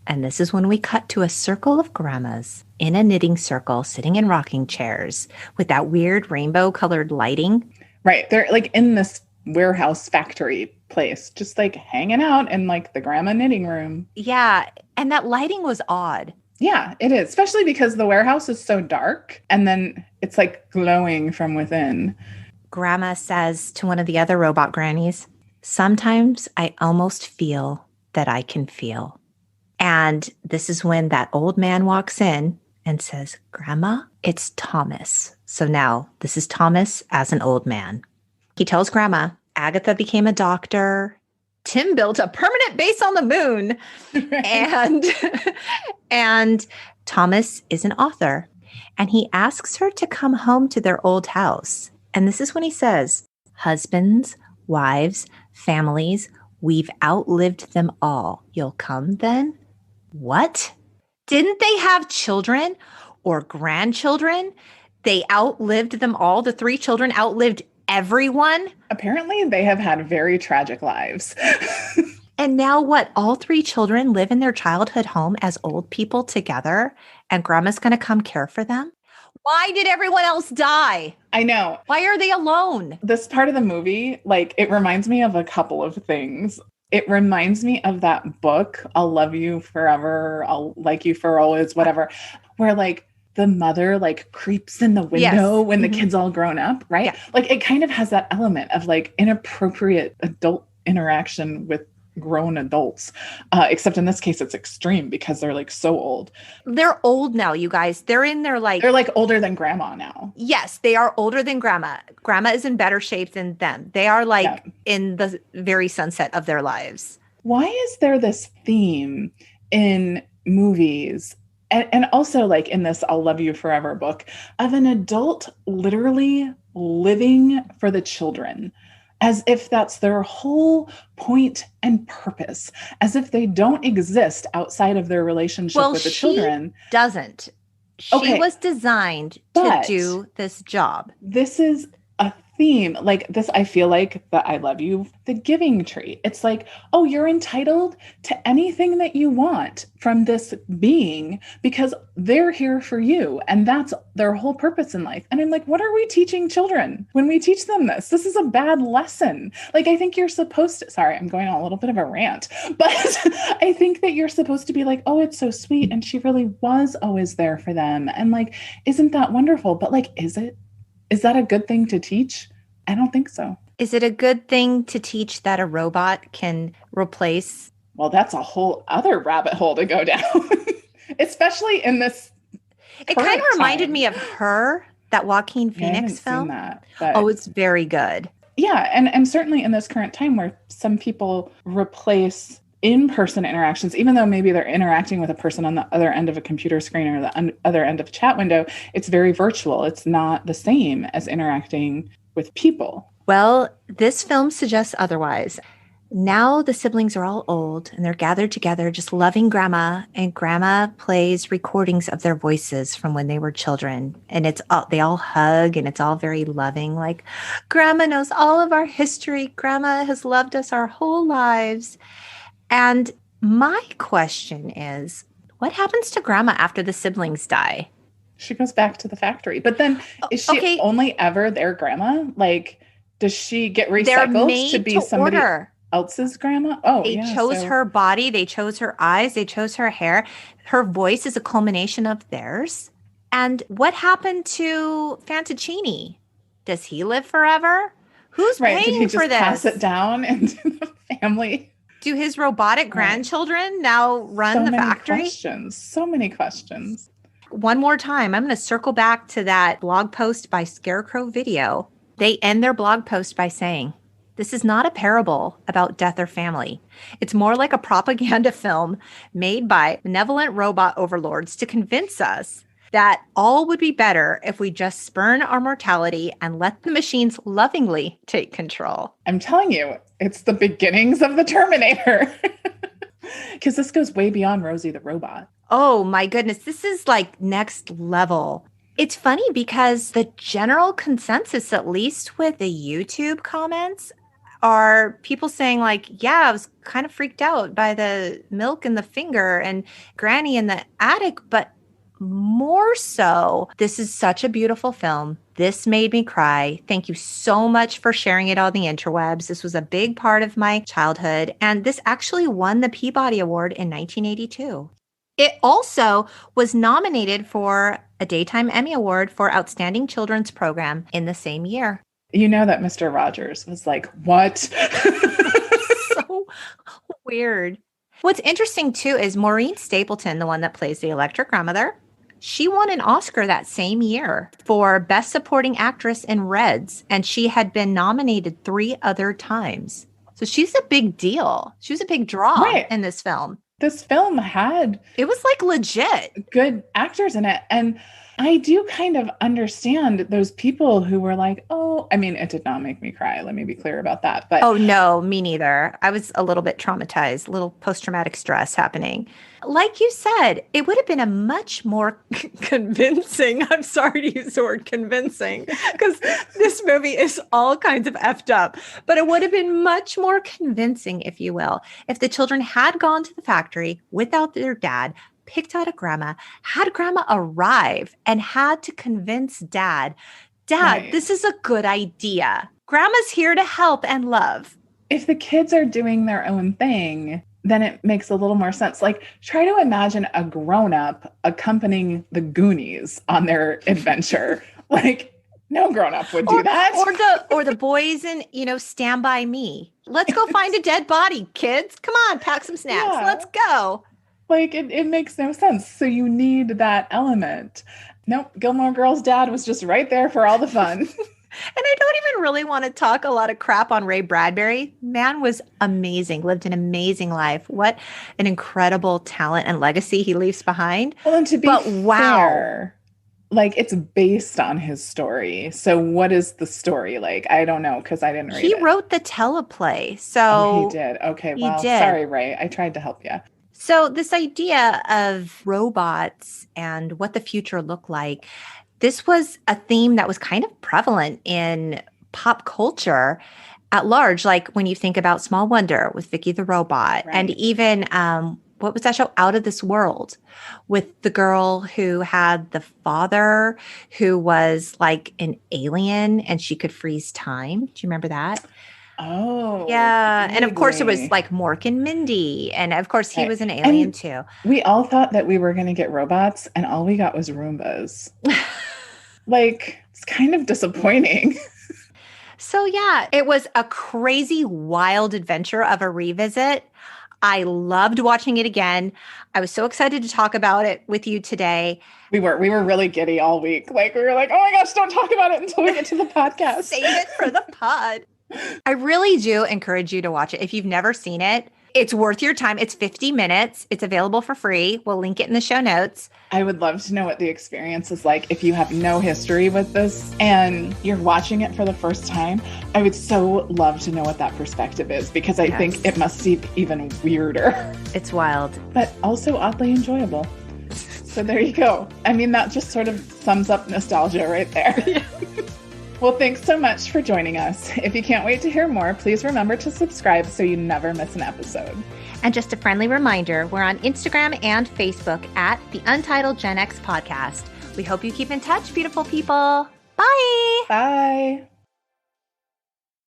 [SPEAKER 2] And this is when we cut to a circle of grandmas in a knitting circle, sitting in rocking chairs with that weird rainbow-colored lighting.
[SPEAKER 1] Right. They're like in this warehouse factory place, just like hanging out in like the grandma knitting room.
[SPEAKER 2] Yeah. And that lighting was odd.
[SPEAKER 1] Yeah, it is. Especially because the warehouse is so dark and then it's like glowing from within.
[SPEAKER 2] Grandma says to one of the other robot grannies, sometimes I almost feel that I can feel. And this is when that old man walks in and says, Grandma, it's Thomas. So now this is Thomas as an old man. He tells Grandma, Agatha became a doctor. Tim built a permanent base on the moon. And Thomas is an author. And he asks her to come home to their old house. And this is when he says, husbands wives, families. We've outlived them all. You'll come then? What? Didn't they have children or grandchildren? They outlived them all. The three children outlived everyone.
[SPEAKER 1] Apparently, they have had very tragic lives.
[SPEAKER 2] And now what? All three children live in their childhood home as old people together, and grandma's going to come care for them? Why did everyone else die?
[SPEAKER 1] I know.
[SPEAKER 2] Why are they alone?
[SPEAKER 1] This part of the movie, like, it reminds me of a couple of things. It reminds me of that book, I'll Love You Forever, I'll Like You for Always, whatever, where like the mother like creeps in the window when the kid's all grown up, right? Yeah. Like it kind of has that element of like inappropriate adult interaction with grown adults, except in this case it's extreme because they're like so old.
[SPEAKER 2] They're old now, you guys. They're like
[SPEAKER 1] older than grandma now.
[SPEAKER 2] Yes, they are older than grandma. Grandma is in better shape than them. They are like in the very sunset of their lives.
[SPEAKER 1] Why is there this theme in movies and also like in this I'll Love You Forever book of an adult literally living for the children? As if that's their whole point and purpose, as if they don't exist outside of their relationship with the children.
[SPEAKER 2] Doesn't. She was designed to do this job.
[SPEAKER 1] This is a theme like this. I feel like the I love you, the giving tree. It's like, oh, you're entitled to anything that you want from this being because they're here for you. And that's their whole purpose in life. And I'm like, what are we teaching children when we teach them this? This is a bad lesson. Like, I think you're supposed to, sorry, I'm going on a little bit of a rant, but I think that you're supposed to be like, oh, it's so sweet. And she really was always there for them. And like, isn't that wonderful? But like, is it? Is that a good thing to teach? I don't think so.
[SPEAKER 2] Is it a good thing to teach that a robot can replace?
[SPEAKER 1] Well, that's a whole other rabbit hole to go down, especially in this.
[SPEAKER 2] It kind of reminded me of Her, that Joaquin Phoenix film. Oh, it's very good.
[SPEAKER 1] Yeah. And certainly in this current time where some people replace in-person interactions, even though maybe they're interacting with a person on the other end of a computer screen or the other end of a chat window, it's very virtual. It's not the same as interacting with people.
[SPEAKER 2] Well, this film suggests otherwise. Now the siblings are all old and they're gathered together just loving grandma, and grandma plays recordings of their voices from when they were children, and they all hug and it's all very loving, like grandma knows all of our history. Grandma has loved us our whole lives. And my question is, what happens to grandma after the siblings die?
[SPEAKER 1] She goes back to the factory. But then is she only ever their grandma? Like, does she get recycled to be somebody else's grandma? Oh,
[SPEAKER 2] they chose her body. They chose her eyes. They chose her hair. Her voice is a culmination of theirs. And what happened to Fantaccini? Does he live forever? Who's paying
[SPEAKER 1] Did he
[SPEAKER 2] for
[SPEAKER 1] just
[SPEAKER 2] this?
[SPEAKER 1] Pass it down into the family?
[SPEAKER 2] Do his robotic grandchildren now run the factory?
[SPEAKER 1] So many questions.
[SPEAKER 2] One more time, I'm going to circle back to that blog post by Scarecrow Video. They end their blog post by saying, this is not a parable about death or family. It's more like a propaganda film made by benevolent robot overlords to convince us that all would be better if we just spurn our mortality and let the machines lovingly take control.
[SPEAKER 1] I'm telling you, it's the beginnings of the Terminator. Because this goes way beyond Rosie the robot.
[SPEAKER 2] Oh my goodness. This is like next level. It's funny because the general consensus, at least with the YouTube comments, are people saying like, yeah, I was kind of freaked out by the milk in the finger and Granny in the attic, but more so, this is such a beautiful film. This made me cry. Thank you so much for sharing it on the interwebs. This was a big part of my childhood, and this actually won the Peabody Award in 1982. It also was nominated for a Daytime Emmy Award for Outstanding Children's Program in the same year.
[SPEAKER 1] You know that Mr. Rogers was like, what?
[SPEAKER 2] So weird. What's interesting, too, is Maureen Stapleton, the one that plays the electric grandmother, she won an Oscar that same year for Best Supporting Actress in Reds, and she had been nominated 3 other times. So she's a big deal. She was a big draw in this film.
[SPEAKER 1] This film it was
[SPEAKER 2] like legit
[SPEAKER 1] good actors in it. And I do kind of understand those people who were like, oh, I mean, it did not make me cry. Let me be clear about that. But
[SPEAKER 2] Oh, no, me neither. I was a little bit traumatized, a little post-traumatic stress happening. Like you said, it would have been a much more convincing, I'm sorry to use the word convincing, because this movie is all kinds of effed up, but it would have been much more convincing, if you will, if the children had gone to the factory without their dad, picked out a grandma, had grandma arrive, and had to convince dad,
[SPEAKER 1] right.
[SPEAKER 2] this is a good idea. Grandma's here to help and love.
[SPEAKER 1] If the kids are doing their own thing, then it makes a little more sense. Like, try to imagine a grown-up accompanying the Goonies on their adventure. Like, no grown-up would do that.
[SPEAKER 2] Or the boys in, Stand By Me. Let's go find a dead body, kids. Come on, pack some snacks.
[SPEAKER 1] Yeah.
[SPEAKER 2] Let's go.
[SPEAKER 1] Like, it makes no sense. So you need that element. Nope, Gilmore Girls' dad was just right there for all the fun.
[SPEAKER 2] And I don't even really want to talk a lot of crap on Ray Bradbury. Man was amazing, lived an amazing life. What an incredible talent and legacy he leaves behind.
[SPEAKER 1] Well, and to be fair, like, it's based on his story. So what is the story like? I don't know, because I didn't read it.
[SPEAKER 2] He wrote the teleplay. So
[SPEAKER 1] oh, he did. Okay, well, sorry, Ray. I tried to help you.
[SPEAKER 2] So this idea of robots and what the future looked like, this was a theme that was kind of prevalent in pop culture at large. Like when you think about Small Wonder with Vicky the Robot, right. And even what was that show? Out of This World, with the girl who had the father who was like an alien and she could freeze time. Do you remember that?
[SPEAKER 1] Oh,
[SPEAKER 2] yeah.
[SPEAKER 1] really?
[SPEAKER 2] And of course it was like Mork and Mindy. And of course he was an alien too.
[SPEAKER 1] We all thought that we were going to get robots and all we got was Roombas. Like, it's kind of disappointing.
[SPEAKER 2] So yeah, it was a crazy, wild adventure of a revisit. I loved watching it again. I was so excited to talk about it with you today.
[SPEAKER 1] We were really giddy all week. Like, we were like, oh my gosh, don't talk about it until we get to the podcast.
[SPEAKER 2] Save it for the pod. I really do encourage you to watch it. If you've never seen it, it's worth your time. It's 50 minutes. It's available for free. We'll link it in the show notes.
[SPEAKER 1] I would love to know what the experience is like if you have no history with this and you're watching it for the first time. I would so love to know what that perspective is, because I think it must seem even weirder.
[SPEAKER 2] It's wild.
[SPEAKER 1] But also oddly enjoyable. So there you go. I mean, that just sort of sums up nostalgia right there. Yeah. Well, thanks so much for joining us. If you can't wait to hear more, please remember to subscribe so you never miss an episode.
[SPEAKER 2] And just a friendly reminder, we're on Instagram and Facebook at the Untitled Gen X Podcast. We hope you keep in touch, beautiful people. Bye.
[SPEAKER 1] Bye.